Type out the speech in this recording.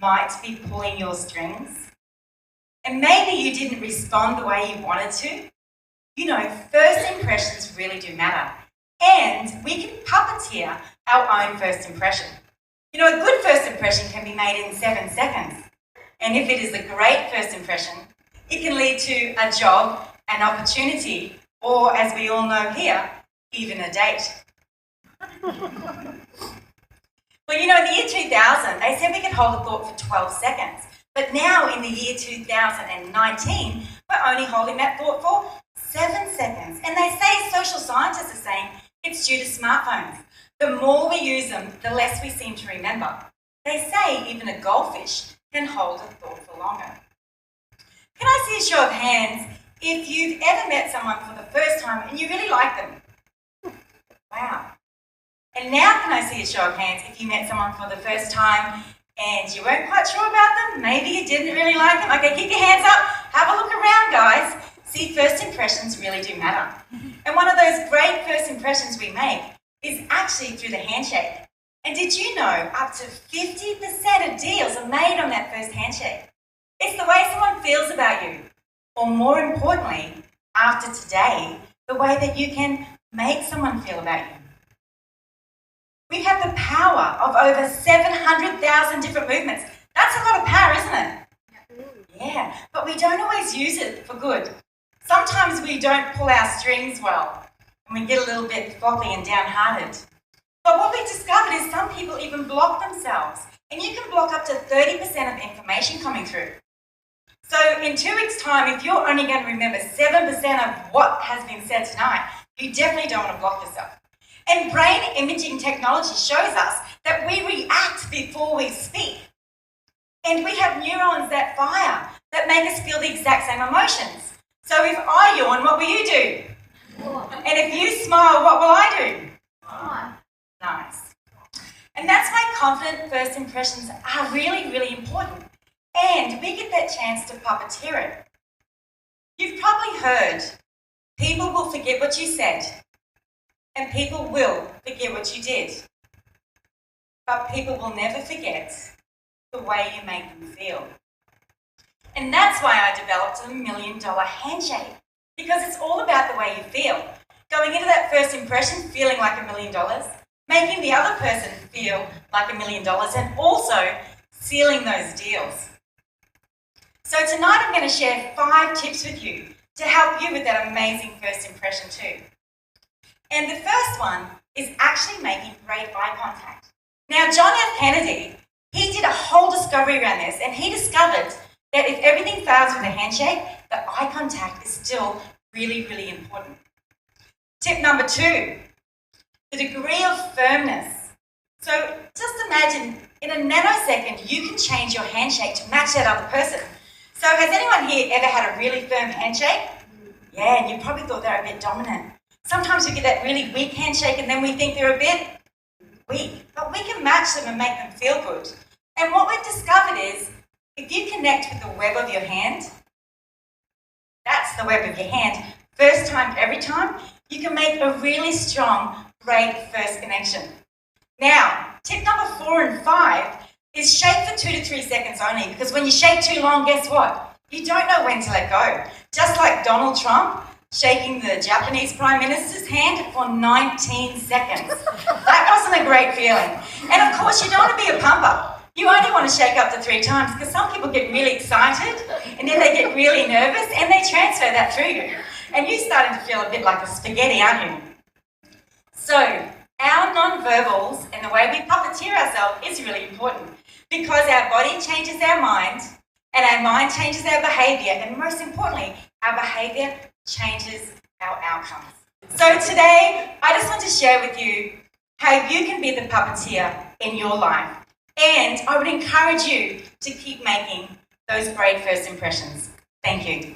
might be pulling your strings. And maybe you didn't respond the way you wanted to. You know, first impressions really do matter. And we can puppeteer our own first impression. You know, a good first impression can be made in 7 seconds. And if it is a great first impression, it can lead to a job, an opportunity, or, as we all know here, even a date. Well, you know, in the year 2000, they said we could hold a thought for 12 seconds. But now, in the year 2019, we're only holding that thought for 7 seconds. And they say, social scientists are saying, it's due to smartphones. The more we use them, the less we seem to remember. They say even a goldfish can hold a thought for longer. Can I see a show of hands if you've ever met someone for the first time and you really like them? Wow. And now can I see a show of hands if you met someone for the first time and you weren't quite sure about them? Maybe you didn't really like them. Okay, keep your hands up. Have a look around, guys. See, first impressions really do matter. And one of those great first impressions we make is actually through the handshake. And did you know up to 50% of deals are made on that first handshake? It's the way someone feels about you. Or more importantly, after today, the way that you can make someone feel about you. We have the power of over 700,000 different movements. That's a lot of power, isn't it? Yeah, but we don't always use it for good. Sometimes we don't pull our strings well, and we get a little bit floppy and downhearted. But what we discovered is some people even block themselves, and you can block up to 30% of the information coming through. So in 2 weeks' time, if you're only going to remember 7% of what has been said tonight, you definitely don't want to block yourself. And brain imaging technology shows us that we react before we speak. And we have neurons that fire, that make us feel the exact same emotions. So if I yawn, what will you do? And if you smile, what will I do? Nice. And that's why confident first impressions are really, really important. And we get that chance to puppeteer it. You've probably heard, people will forget what you said, and people will forget what you did. But people will never forget the way you make them feel. And that's why I developed a $1 million handshake, because it's all about the way you feel. Going into that first impression, feeling like $1 million, making the other person feel like $1 million, and also sealing those deals. So tonight I'm going to share 5 tips with you to help you with that amazing first impression too. And the first one is actually making great eye contact. Now, John F. Kennedy, he did a whole discovery around this, and he discovered that if everything fails with a handshake, the eye contact is still really, really important. Tip number 2, the degree of firmness. So just imagine, in a nanosecond, you can change your handshake to match that other person. So has anyone here ever had a really firm handshake? Yeah, and you probably thought they're a bit dominant. Sometimes we get that really weak handshake and then we think they're a bit weak. But we can match them and make them feel good. And what we've discovered is, if you connect with the web of your hand, that's the web of your hand, first time, every time, you can make a really strong, great first connection. Now, tip number 4 and 5 is shake for 2 to 3 seconds only, because when you shake too long, guess what? You don't know when to let go. Just like Donald Trump shaking the Japanese Prime Minister's hand for 19 seconds. That wasn't a great feeling. And of course, you don't want to be a pumper. You only want to shake up to 3 times, because some people get really excited and then they get really nervous and they transfer that through you. And you're starting to feel a bit like a spaghetti, aren't you? So, our non-verbals and the way we puppeteer ourselves is really important, because our body changes our mind and our mind changes our behaviour, and most importantly, our behaviour changes our outcomes. So today, I just want to share with you how you can be the puppeteer in your life. And I would encourage you to keep making those great first impressions. Thank you.